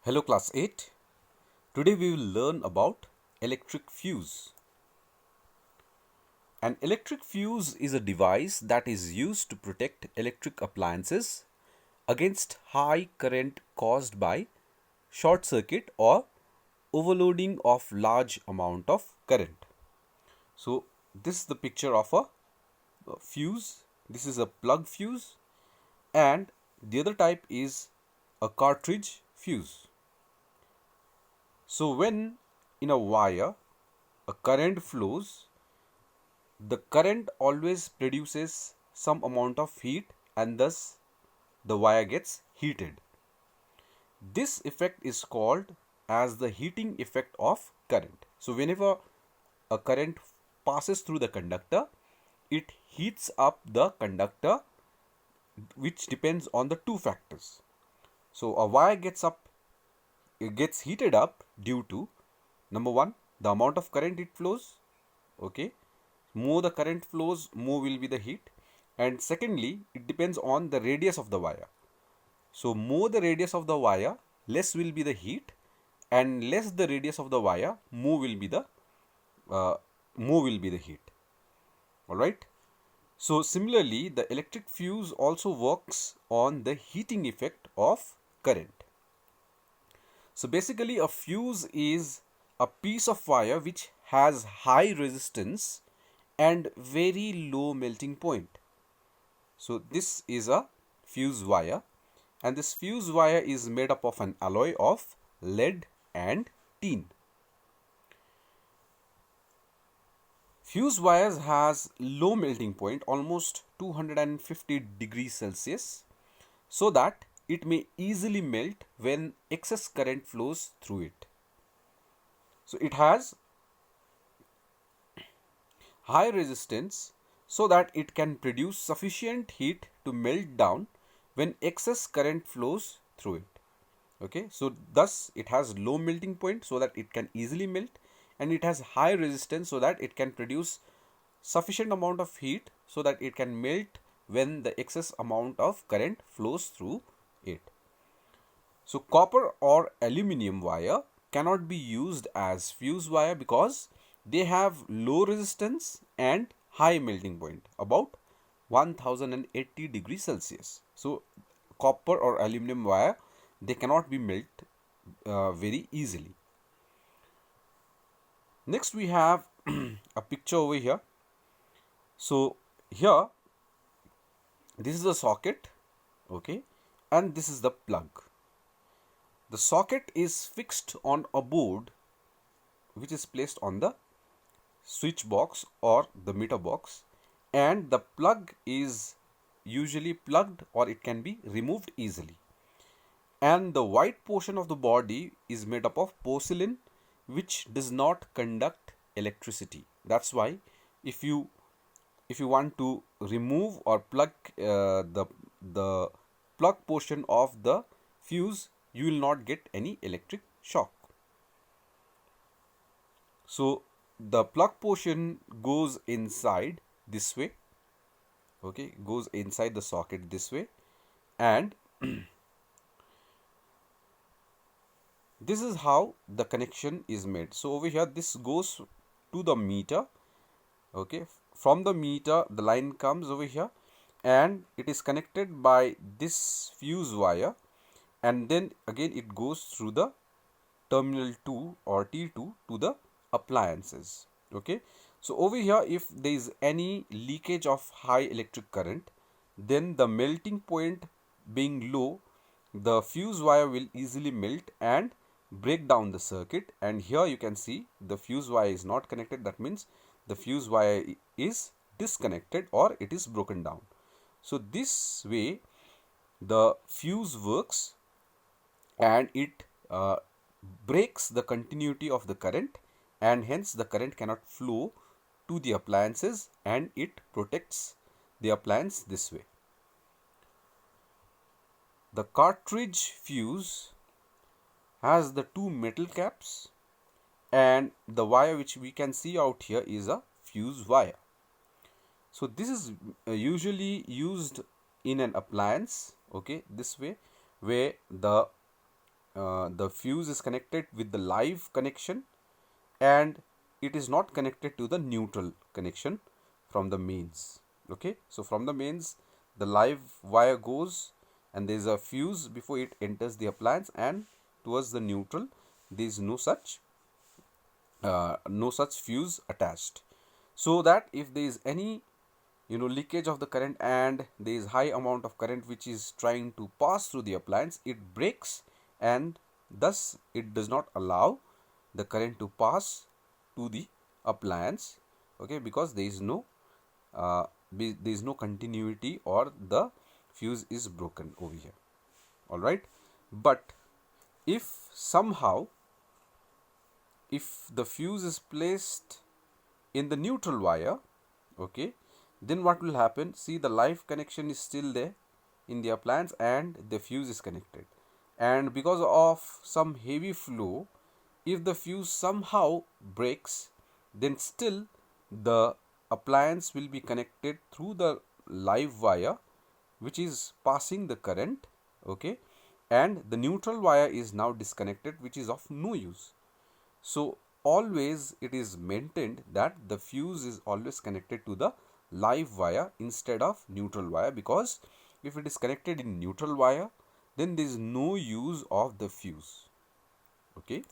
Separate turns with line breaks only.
Hello class 8. Today we will learn about electric fuse. An electric fuse is a device that is used to protect electric appliances against high current caused by short circuit or overloading of large amount of current. So this is the picture of a fuse. This is a plug fuse and the other type is a cartridge fuse. So when in a wire a current flows, the current always produces some amount of heat and thus the wire gets heated. This effect is called as the heating effect of current. So whenever a current passes through the conductor, it heats up the conductor, which depends on the two factors. So a wire gets heated up due to number one, the amount of current it flows. Okay, more the current flows, more will be the heat. And secondly, it depends on the radius of the wire. So more the radius of the wire, less will be the heat, and less the radius of the wire, uh, more will be the heat. All right. So similarly, the electric fuse also works on the heating effect of current. So basically, a fuse is a piece of wire which has high resistance and very low melting point. So this is a fuse wire, and this fuse wire is made up of an alloy of lead and tin. Fuse wires has low melting point, almost 250 degrees Celsius, so that it may easily melt when excess current flows through it. So it has high resistance so that it can produce sufficient heat to melt down when excess current flows through it. Okay, so thus it has low melting point so that it can easily melt, and it has high resistance so that it can produce sufficient amount of heat so that it can melt when the excess amount of current flows through it. So copper or aluminium wire cannot be used as fuse wire because they have low resistance and high melting point, about 1080 degrees Celsius. So copper or aluminum wire, they cannot be melt very easily. Next we have a picture over here. So here this is the socket, okay, and this is the plug. The socket is fixed on a board which is placed on the switch box or the meter box, and the plug is usually plugged or it can be removed easily. And the white portion of the body is made up of porcelain which does not conduct electricity. That's why if you want to remove or plug the plug portion of the fuse, you will not get any electric shock. So the plug portion goes inside this way, okay, goes inside the socket this way, and this is how the connection is made. So over here this goes to the meter, okay, from the meter the line comes over here and it is connected by this fuse wire, and then again it goes through the terminal 2 or T2 to the appliances. Okay, so over here if there is any leakage of high electric current, then the melting point being low, the fuse wire will easily melt and break down the circuit. And here you can see the fuse wire is not connected, that means the fuse wire is disconnected or it is broken down. So this way the fuse works and it breaks the continuity of the current, and hence the current cannot flow to the appliances and it protects the appliance this way. The cartridge fuse has the two metal caps, and the wire which we can see out here is a fuse wire. So this is usually used in an appliance, okay, this way, where the the fuse is connected with the live connection, and it is not connected to the neutral connection from the mains. Okay, so from the mains the live wire goes, and there is a fuse before it enters the appliance, and towards the neutral there is no such fuse attached, so that if there is any leakage of the current and there is high amount of current which is trying to pass through the appliance, it breaks, and thus it does not allow the current to pass to the appliance. Okay, because there is no continuity, or the fuse is broken over here. All right, but if somehow, if the fuse is placed in the neutral wire, okay, then what will happen? See, the live connection is still there in the appliance and the fuse is connected, and because of some heavy flow, if the fuse somehow breaks, then still the appliance will be connected through the live wire which is passing the current. Okay, and the neutral wire is now disconnected, which is of no use. So always it is maintained that the fuse is always connected to the live wire instead of neutral wire, because if it is connected in neutral wire, then there is no use of the fuse. Okay.